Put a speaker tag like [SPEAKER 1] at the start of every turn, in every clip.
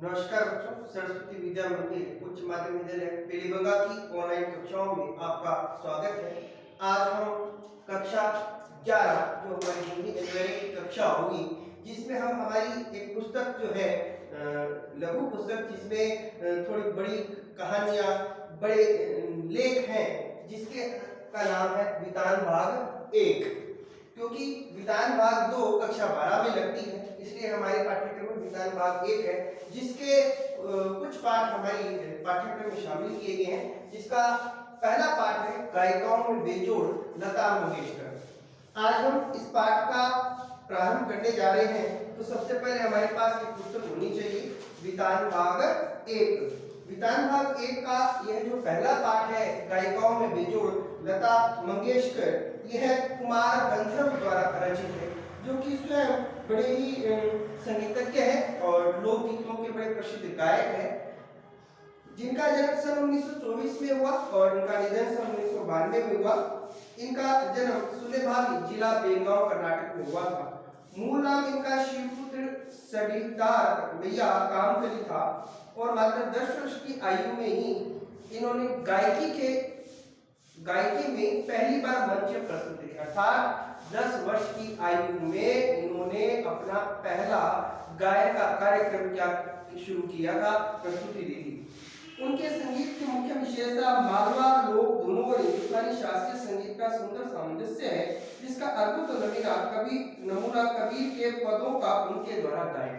[SPEAKER 1] नमस्कार बच्चों, सरस्वती विद्या मंदिर उच्च माध्यमिक विद्यालय पीलीबंगा की ऑनलाइन कक्षाओं में आपका स्वागत है। आज हम कक्षा 11 जो हमारी हिंदी की कक्षा होगी, जिसमें हम हमारी एक पुस्तक जो है लघु पुस्तक, जिसमें थोड़ी बड़ी कहानियां, बड़े लेख हैं, जिसके का नाम है वितान भाग 1। क्योंकि वितान भाग 2 कक्षा 12 में लगती है, इसलिए हमारे पाठ्यक्रम में वितान भाग 1 है, जिसके कुछ पाठ हमारी पाठ्यक्रम में शामिल किए गए हैं। जिसका पहला पाठ है गायिकाओं में बेजोड़ लता मंगेशकर। आज हम इस पाठ का प्रारंभ करने जा रहे हैं, तो सबसे पहले हमारे पास एक पुस्तक होनी चाहिए, वितान भाग 1। वितान भाग 1 का यह जो पहला पाठ है, गायिकाओं में बेजोड़ लता मंगेशकर, यह कुमार गंधर्व द्वारा रचित है, जो कि स्वयं बड़े ही संगीतज्ञ है और लोकगीतों के बड़े प्रसिद्ध गायक है, जिनका जन्म सन 1924 में हुआ और इनका निधन सन 1992 में हुआ। इनका जन्म सुलेभावी जिला बेलगांव कर्नाटक में हुआ था। मूल नाम इनका शिवपुत्र सडीदार मैया कामकली था और मात्र 10 वर्ष की आयु में ही इन्होंने गायकी में पहली बार मंच प्रस्तुति दी, अर्थात 10 वर्ष की आयु में इन्होंने अपना पहला गायन का कार्यक्रम क्या शुरू किया था, प्रस्तुति दी थी। उनके संगीत की मुख्य विशेषता मालवा लोक दोनों और हिंदुस्तानी शास्त्रीय संगीत का सुंदर सामंजस्य है, जिसका अद्भुत नमूना कबीर के पदों का उनके द्वारा गायन।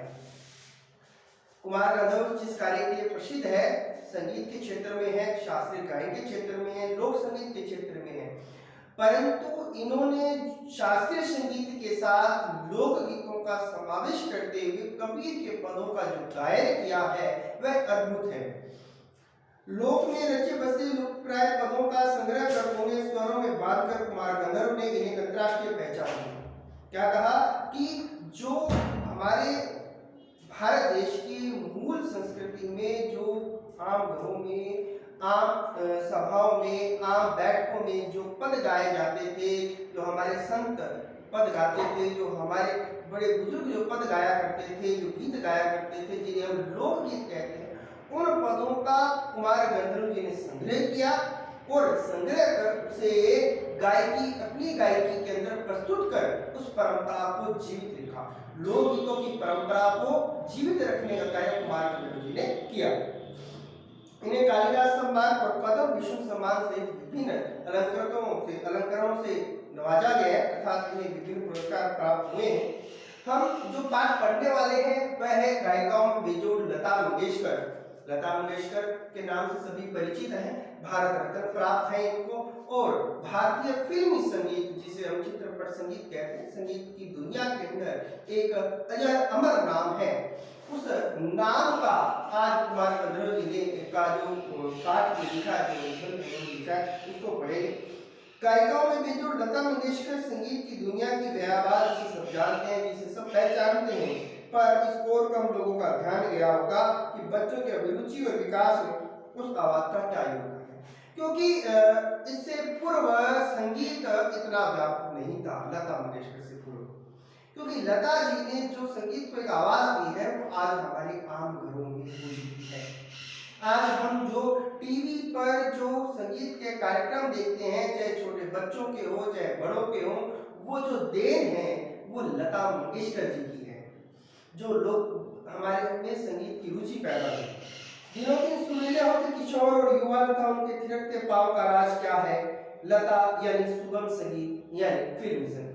[SPEAKER 1] कुमार गंधर्व जिस कार्य के लिए प्रसिद्ध है, संगीत के क्षेत्र में है, शास्त्रीय गायन के क्षेत्र में है, लोक संगीत के क्षेत्र में है, परंतु इन्होंने शास्त्रीय संगीत के साथ लोक गीतों का समावेश करते हुए कबीर के पदों का जो गायन किया है वह अद्भुत है। लोक में रचे बसे लोकप्राय पदों का संग्रह कर उन्हें स्वरों में बांधकर कुमार गंधर्व ने इन्हें अंतर्राष्ट्रीय पहचान दी। क्या कहा कि जो हमारे भारत देश की मूल संस्कृति में जो आम घरों में, आम सभाओं में, आम बैठकों में जो पद गाए जाते थे, जो हमारे संत पद गाते थे, जो हमारे बड़े बुजुर्ग जो पद गाया करते थे, जो गीत गाया करते थे, जिन्हें हम लोकगीत कहते हैं, उन पदों का कुमार गंधर्व जी ने संग्रह किया और संग्रह कर से अपनी गायकी के अंदर प्रस्तुत कर उस परंपरा को जीवित रखा। लोकगीतों की परंपरा को जीवित रखने का कार्य कुमार गंधर्व जी ने किया। इन्हें कालिदास सम्मान और पद्म विष्णु सम्मान सहित विभिन्न अलंकरणों से नवाजा गया है, अर्थात इन्हें विभिन्न पुरस्कार प्राप्त हुए हैं। हम जो पाठ पढ़ने वाले हैं वह है गायिकाओं में बेजोड़ लता मंगेशकर। लता मंगेशकर के नाम से सभी परिचित हैं, भारत रत्न प्राप्त है इनको, और भारतीय फिल्मी संगीत, जिसे हम चित्रपट संगीत कहते हैं, संगीत की दुनिया के अंदर एक अजर अमर नाम है। उस नाम का आज कुमार गंधर्व जी ने का जो पाठ लिखा है, जो लिखा है, उसको पढ़ेंगे। गायिकाओं में बेजोड़ लता मंगेशकर संगीत की दुनिया की बयाबाज, जिसे सब जानते हैं, जिसे सब पहचानते हैं, पर इस ओर कम लोगों का ध्यान गया होगा कि बच्चों की अभिरुचि और विकास में उस आवाज का क्या योगदान है, क्योंकि इससे पूर्व संगीत इतना व्यापक नहीं था लता मंगेशकर से पूर्व। क्योंकि लता जी ने जो संगीत को एक आवाज दी है, वो आज हमारे आम घरों में मौजूद है। आज हम जो टीवी पर जो संगीत के कार्यक्रम देखते हैं, चाहे छोटे बच्चों के हो चाहे बड़ों के हो, वो जो देन है वो लता मंगेशकर जी की है, जो लोग हमारे में संगीत की रुचि पैदा हुई। दिनों दिन सुरीले होते किशोर और युवा तथा उनके थिरकते पांव का राज क्या है, लता यानी सुगम संगीत यानी फिल्मी संगीत।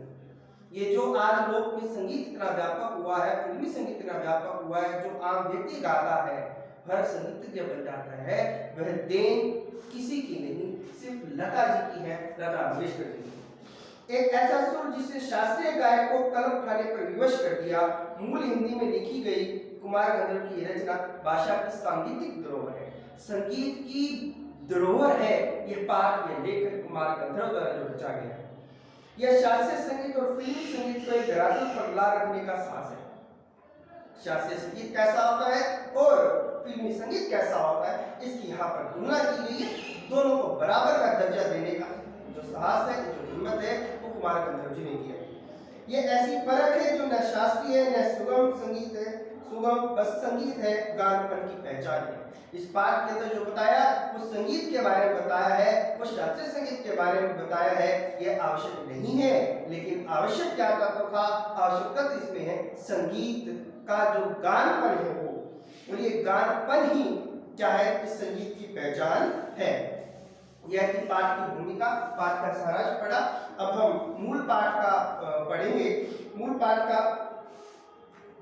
[SPEAKER 1] ये जो आज लोक में संगीत इतना व्यापक हुआ है, फिल्मी संगीत इतना व्यापक हुआ है, जो आम व्यक्ति गाता है, हर संगीतज्ञ बन जाता है, वह देन किसी की नहीं, सिर्फ लता जी की है, लता मंगेशकर जी की। एक ऐसा सुर जिसे शास्त्रीय गायक को कलम उठाने पर विवश कर दिया। मूल हिंदी में लिखी गई कुमार गंधर्व की रचना भाषा की सांगीतिक धरोहर है, संगीत की धरोहर है। ये पाठ में लेखक कुमार गंधर्व द्वारा जो रचा गया है, यह शास्त्रीय संगीत और फिल्मी संगीत को एक धरातल पर ला रखने का साहस है। शास्त्रीय संगीत कैसा होता है और फिल्मी संगीत कैसा होता है, इसकी यहाँ पर तुलना की गई है। दोनों को बराबर का दर्जा देने का जो साहस है, जो हिम्मत है, वो कुमार गंधर्व जी ने किया। ये ऐसी परख है जो न शास्त्रीय है न सुगम संगीत है, सुगम बस संगीत है गानपन की पहचान है। इस पाठ के अंदर जो बताया वो संगीत के बारे में बताया है, वो शास्त्रीय संगीत के बारे में बताया है। यह आवश्यक नहीं है, लेकिन आवश्यक क्या तत्व था? आवश्यकता इसमें है संगीत का जो गानपन है वो, और ये गानपन ही क्या है? इस संगीत की पहचान है। यह थी पाठ की भूमिका, पाठ का सारांश पढ़ा। अब हम मूल पाठ का पढ़ेंगे। मूल पाठ का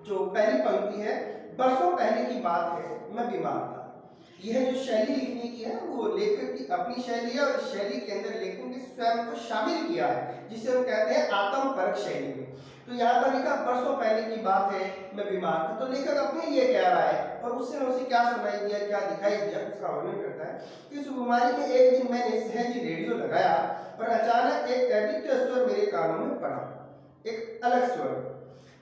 [SPEAKER 1] जो पहली पंक्ति है, बरसों पहले की बात है मैं बीमार था। यह जो शैली लिखने की है वो लेखक की अपनी शैली है, और इस शैली के अंदर लेखक ने स्वयं को शामिल किया है, जिसे हम कहते हैं आत्मपरक शैली में। तो यहाँ पर लिखा बरसों पहले की बात है मैं बीमार था, तो लेखक अपने लिए कह रहा है और उससे उसे क्या सुनाई दिया, क्या दिखाई दिया, उसका वर्णन करता है कि इस बीमारी में एक दिन मैंने सहज रेडियो लगाया और अचानक एक अद्वितीय स्वर मेरे कानों में पड़ा, एक अलग स्वर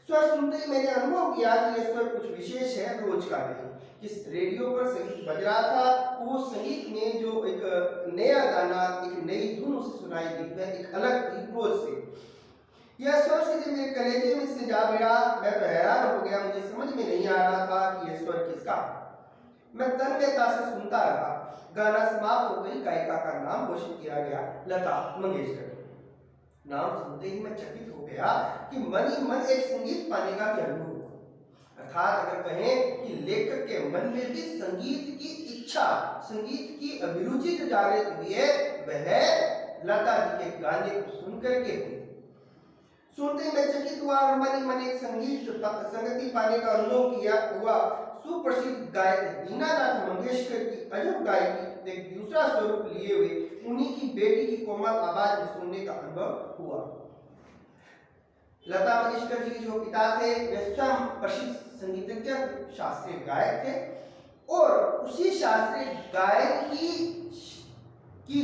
[SPEAKER 1] सुनते ही मैंने अनुभव किया कि यह स्वर कुछ विशेष है, रोज का नहीं। इस रेडियो पर संगीत बज रहा था, वो संगीत में जो एक नया गाना, एक नई धुन उसे सुनाई दी, वह एक अलग थी रोज से। यह स्वर सीधे मेरे कलेजे में से जा भिड़ा। मैं तो हैरान हो गया, मुझे समझ में नहीं आ रहा था कि यह स्वर किसका। मैं तन्मयता से सुनता रहा। गाना समाप्त हो गई, गायिका का नाम घोषित किया गया, लता मंगेशकर। नाम सुनते ही मैं चकित हो गया कि मन ही मन एक संगीत पाने का भी अनुभव हुआ। अर्थात अगर कहें कि लेखक के मन में भी संगीत की इच्छा, संगीत की अभिरुचि जो जागृत हुई है, वह लता जी के गाने को सुनकर के हुई। सुनते ही मैं चकित हुआ और मन ही मन एक संगति पाने का अनुभव किया हुआ। सुप्रसिद्ध गायक दीनानाथ मंगेशकर की अजब गायकी एक दूसरा स्वरूप लिए हुए उन्हीं की बेटी की कोमल आवाज में सुनने का अनुभव हुआ। लता मंगेशकर जी के जो पिता थे वे स्वयं प्रसिद्ध संगीतज्ञ, शास्त्रीय गायक थे, और उसी शास्त्रीय गायक की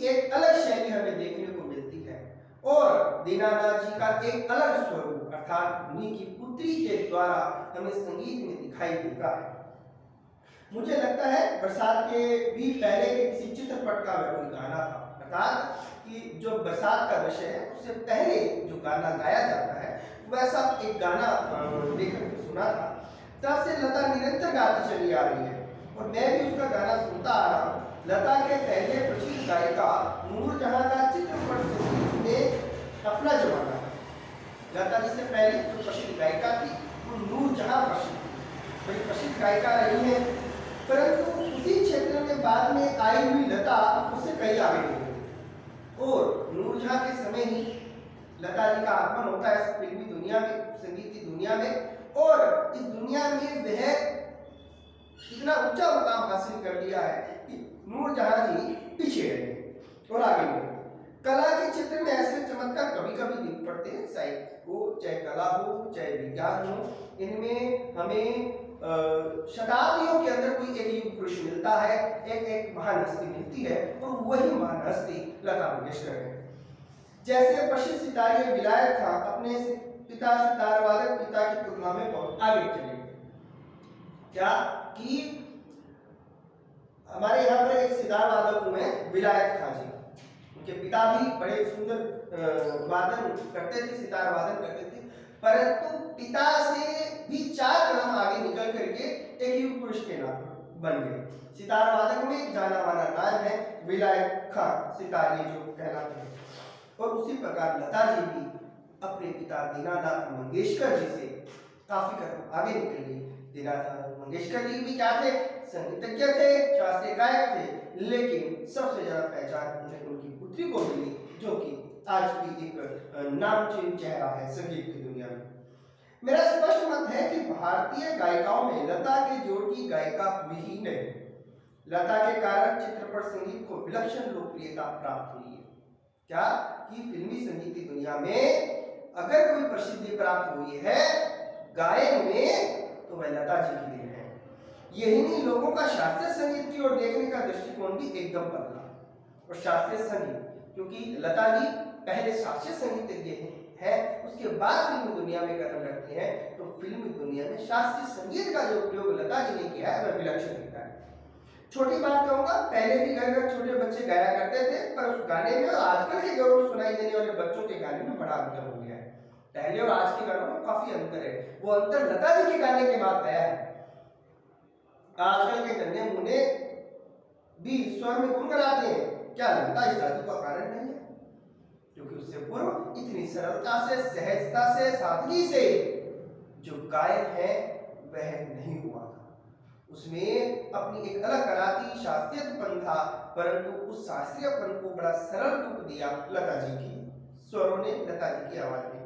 [SPEAKER 1] एक अलग शैली हमें देखने को मिलती है, और दीनानाथ जी का एक अलग स्वरूप अर्थात उन्हीं की पुत्री के द्वारा हमें संगीत में दिखाई देता है। मुझे लगता है बरसात के भी पहले के किसी चित्रपट का वह कोई गाना था, अर्थात कि जो बरसात का विषय है उससे पहले जो गाना गाया जाता है वैसा एक गाना लेखक ने सुना था। तब से लता निरंतर गाती चली आ रही है और मैं भी उसका गाना सुनता आ रहा हूँ। लता के पहले प्रसिद्ध गायिका नूरजहां का चित्रपट संगीत में अपना जमाना है। लता जी से पहले जो प्रसिद्ध गायिका थी वो नूरजहां बड़ी प्रसिद्ध गायिका रही है, परंतु उसी क्षेत्र में बाद में आई हुई लता उससे कई आगे निकली, और नूरजहां के समय ही लता जी का आगमन होता है इस फिल्मी दुनिया में, संगीत की दुनिया में, और इस दुनिया में वह इतना ऊंचा मुकाम हासिल कर लिया है कि नूरजहां जी पीछे रहे और आगे बढ़े। कला के क्षेत्र में ऐसे चमत्कार कभी कभी दिख पड़ते हैं, चाहे कला हो चाहे विज्ञान हो, इनमें हमें शताब्दियों के अंदर कोई एक युग पुरुष मिलता है, एक महान हस्ती मिलती है, और वही महान हस्ती लता मंगेशकर है। जैसे प्रसिद्ध सितारे विलायत खां अपने पिता सितार वादक पिता की तुलना में बहुत आगे चले। क्या कि हमारे यहाँ पर एक सितार वादक हुए विलायत खां जी, उनके पिता भी बड़े सुंदर वादन करते थे, सितार वादन करते थे, परंतु पिता से भी 4 कदम आगे निकल करके एक युग पुरुष के नाम बन गए। सितार वादक में जाना माना नाम है विलायत खां सितारे जो कहलाते हैं, और उसी प्रकार लता जी भी अपने पिता दीनानाथ मंगेशकर जी से काफी कदम आगे निकल गई। दीनानाथ मंगेशकर जी भी क्या थे? संगीतज्ञ थे, शास्त्रीय गायक थे, लेकिन सबसे ज्यादा पहचान उन्हें उनकी पुत्री को मिली, जो कि आज भी एक नामचीन चेहरा है संगीत की दुनिया में। मेरा स्पष्ट मत है कि भारतीय गायिकाओं में लता के जोड़ की गायिका हुई ही नहीं। लता के कारण चित्रपट संगीत को विलक्षण लोकप्रियता प्राप्त हुई है। क्या कि फिल्मी संगीत की दुनिया में अगर कोई प्रसिद्धि प्राप्त हुई है गायन में, तो वह लता जी की देन है। यही नहीं, लोगों का शास्त्रीय संगीत की ओर देखने का दृष्टिकोण भी एकदम बदला। और शास्त्रीय संगीत, क्योंकि लता जी पहले शास्त्रीय संगीतज्ञ हैं, उसके बाद फिल्म दुनिया में कदम रखते हैं, तो फिल्म दुनिया में शास्त्रीय संगीत का जो प्रयोग लता जी ने किया है वह विलक्षण दिखता है। छोटी बात कहूंगा, पहले भी घर घर छोटे बच्चे गाया करते थे, पर उस गाने में और आजकल के घरों में सुनाई देने वाले बच्चों के गाने में बड़ा अंतर हो गया है। पहले और आज के गानों में काफी अंतर है। वो अंतर लता जी के गाने के बाद आया है। आजकल के नन्हे मुन्ने भी स्वर में गुनगुनाते हैं, क्या लता इस जादू का कारण नहीं है? क्योंकि उससे पूर्व इतनी सरलता से, सहजता से, सादगी से जो गायन है वह नहीं हुआ था। उसमें अपनी एक अलग कला थी, शास्त्रीयपन था, परंतु उस शास्त्रीयपन को बड़ा सरल रूप दिया लता जी की स्वरों ने, लता जी की आवाज में।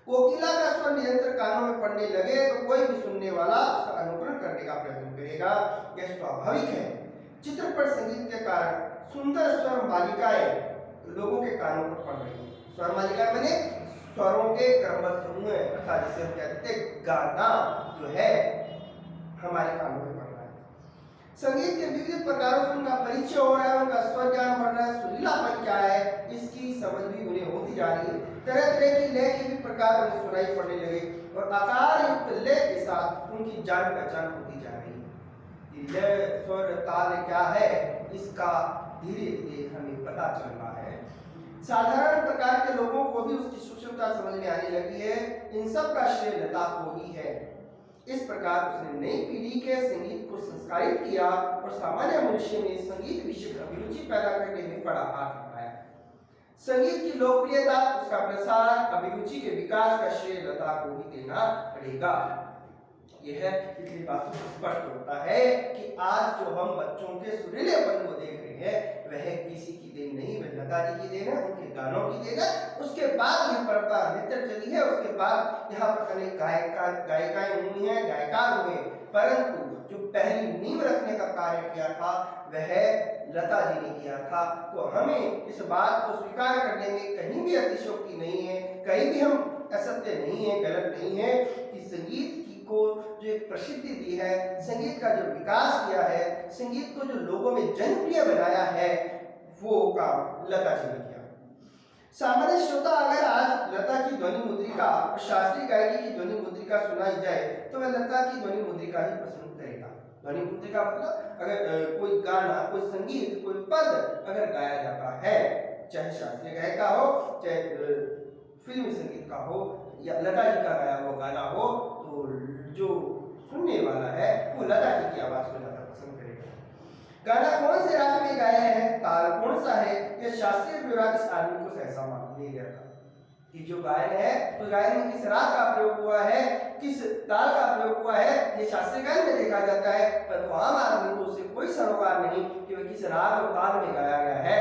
[SPEAKER 1] कोकिला का स्वर निरंतर कानों में पड़ने लगे तो कोई भी सुनने वाला उसका अनुकरण करने का प्रयत्न करेगा, यह स्वाभाविक है। चित्रपट संगीत के कारण सुंदर स्वर मालिकाएं लोगों के कानों पर पड़ रही है। स्वर मालिकाएं माने स्वरों के क्रमबद्ध समूह, अर्थात जिसे हम कहते हैं गाना जो है हमारे कानों में पड़ रहा है। संगीत के विविध प्रकारों से उनका परिचय हो रहा है, उनका स्वर ज्ञान बढ़ रहा है, सुरीलापन क्या है इसकी समझ भी उन्हें होती जा रही है। तरह तरह की लय के भी प्रकार उन्हें सुनाई पड़ने लगे और आकार युक्त लय के साथ उनकी जान पहचान होती जा रही है। लय, स्वर, ताल क्या है इसका धीरे धीरे हमें पता चल रहा है। साधारण प्रकार के लोगों को भी उसकी सूक्ष्मता समझ में आने लगी है। इन सब का श्रेय लता को ही है। इस प्रकार उसने नई पीढ़ी के संगीत को संस्कारित किया और सामान्य मनुष्य में संगीत विषय अभिरुचि पैदा करने में बड़ा हाथ उठाया। संगीत की लोकप्रियता, उसका प्रसार, अभिरुचि के विकास का श्रेय लता को ही देना पड़ेगा। यह इतनी बातों से स्पष्ट होता है कि आज जो हम बच्चों के सुरीलेपन को देख रहे हैं वह किसी की देन नहीं, वह लता जी की देन है, उनके गानों की देन है। उसके बाद यह परंपरा नित्य चली है, उसके बाद यहाँ पर अनेक गायिकाएं हुई हैं, गायकार हुए, परंतु जो पहली नींव रखने का कार्य किया था वह लता जी ने किया था। तो हमें इस बात को स्वीकार करने में कहीं भी अतिशयोक्ति नहीं है, कहीं भी हम असत्य नहीं है, गलत नहीं है कि संगीत को जो एक प्रसिद्धि दी है, संगीत का जो विकास किया है, संगीत को जो लोगों में जनप्रिय बनाया है, वो काम लता जी ने किया। सामान्य श्रोता अगर आज लता की ध्वनि मुद्रिका और शास्त्रीय गायकी की ध्वनि मुद्रिका सुनाई जाए तो वह लता की ध्वनि मुद्रिका ही पसंद करेगा। ध्वनि मुद्रिका मतलब अगर कोई गाना, कोई संगीत, कोई पद अगर गाया जाता है, चाहे शास्त्रीय गायक का हो, चाहे फिल्मी संगीत का हो या लता जी का गाया हुआ गाना हो, तो जो सुनने वाला है वो लता जी की आवाज को ज्यादा पसंद करेगा। गाना कौन से राग में गाया है, ताल कौन सा है, यह शास्त्रीय ब्यौरा इस आदमी को सहसा नहीं रहता कि जो गायन है तो गायन में किस राग का प्रयोग हुआ है, किस ताल का प्रयोग हुआ है, ये शास्त्रीय गायन में देखा जाता है, परंतु आम आदमी को उससे कोई सरोकार नहीं कि वह किस राग और ताल में गाया गया है।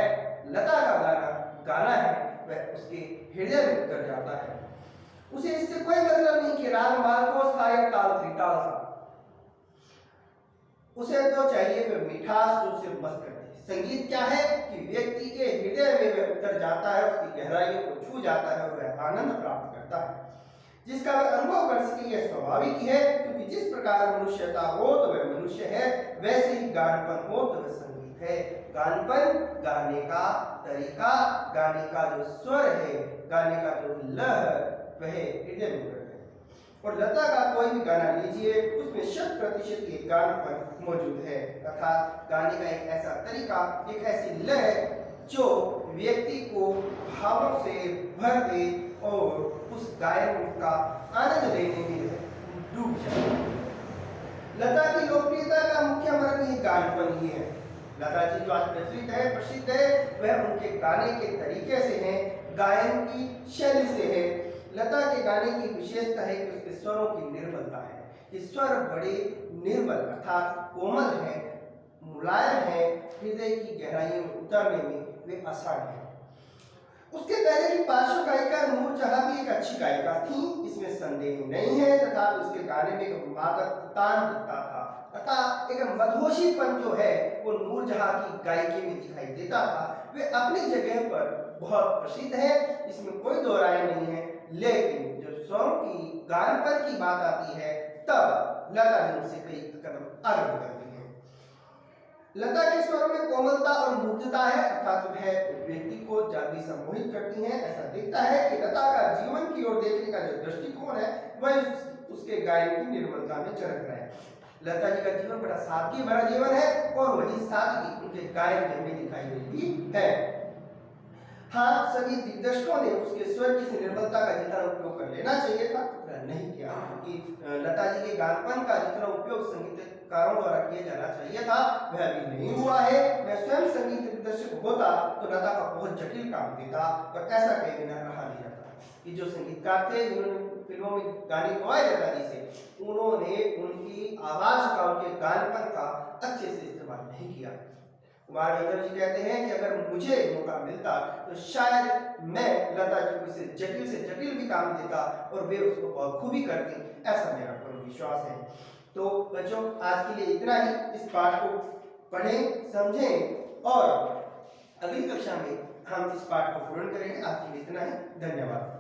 [SPEAKER 1] लता का गाना है वह उसके हृदय में उतर जाता है। उसे इससे कोई मतलब नहीं कि राग मालकोस था या ताल त्रिताल था, उसे तो चाहिए वह मिठास जो उसे मस्त करती है। संगीत क्या है कि व्यक्ति के हृदय में वह उतर जाता है, उसकी गहराइयों को छू जाता है और वह आनंद प्राप्त करता है, जिसका वह अनुभव कर सके। यह स्वाभाविक ही है, क्योंकि जिस प्रकार मनुष्यता हो तो वह मनुष्य है, वैसे ही गानपन हो तो वह संगीत है। गानपन गाने का तरीका, गाने का जो स्वर है, गाने का जो लय वह हृदय में उतर है। और लता का कोई भी गाना लीजिए उसमें 100% ये गानपन मौजूद है, अर्थात गाने का एक ऐसा तरीका, एक ऐसी लय जो व्यक्ति को भावों से भर दे और उस गायन का आनंद लेने में डूब जाए। लता की लोकप्रियता का मुख्य मर्म ही गानपन ही है। लता जी जो आज प्रचलित है, प्रसिद्ध है, वह उनके गाने के तरीके से है, गायन की शैली से है। लता के गाने की विशेषता है कि उसके स्वरों की निर्मलता है। ये स्वर बड़े निर्मल अर्थात कोमल है, मुलायम है, हृदय की गहराइयों में उतरने में वे आसान है। उसके पहले की पार्श्व गायिका नूरजहां भी एक अच्छी गायिका थी, इसमें संदेह नहीं है, तथा उसके गाने में एक मादक तान दिखता था, तथा एक मधुशीपन जो है वो नूरजहां की गायकी में दिखाई देता था। वे अपनी जगह पर बहुत प्रसिद्ध है, इसमें कोई दो राय नहीं है। लेकिन जब स्वरों की गानपन की बात आती है तब लता जी उनसे कई कदम आगे बढ़ती है। लता के स्वरों में कोमलता और मुग्धता है, अर्थात वह व्यक्ति को जल्दी सम्मोहित करती हैं। ऐसा दिखता है कि लता का जीवन की ओर देखने का जो दृष्टिकोण है वह उसके गायन की निर्मलता में झलक रहा है। लता जी का जीवन बड़ा सादगी भरा जीवन है और वही सादगी उनके गायन में दिखाई देती है। हाँ, सभी दिग्दर्शकों ने उसके स्वर की निर्मलता का जितना उपयोग कर लेना चाहिए था उतना नहीं किया कि लता जी के गानपन का जितना उपयोग संगीतकारों द्वारा किया जाना चाहिए था वह अभी नहीं हुआ है। मैं स्वयं संगीत दिग्दर्शक होता तो लता का बहुत जटिल काम देता और ऐसा कई बिना रहा नहीं जाता कि जो संगीतकार थे जिन्होंने फिल्मों में गाने गवाए लता जी से, उन्होंने उनकी आवाज का उनके गानपन का अच्छे से इस्तेमाल नहीं किया। कुमार गंधर्व जी कहते हैं कि अगर मुझे मौका मिलता तो शायद मैं लता जी को से जटिल भी काम देता और वे उसको बखूबी करती, ऐसा मेरा पूर्ण विश्वास है। तो बच्चों आज के लिए इतना ही। इस पाठ को पढ़ें, समझें और अगली कक्षा में हम इस पाठ को पूर्ण करेंगे। आज के लिए इतना ही। धन्यवाद।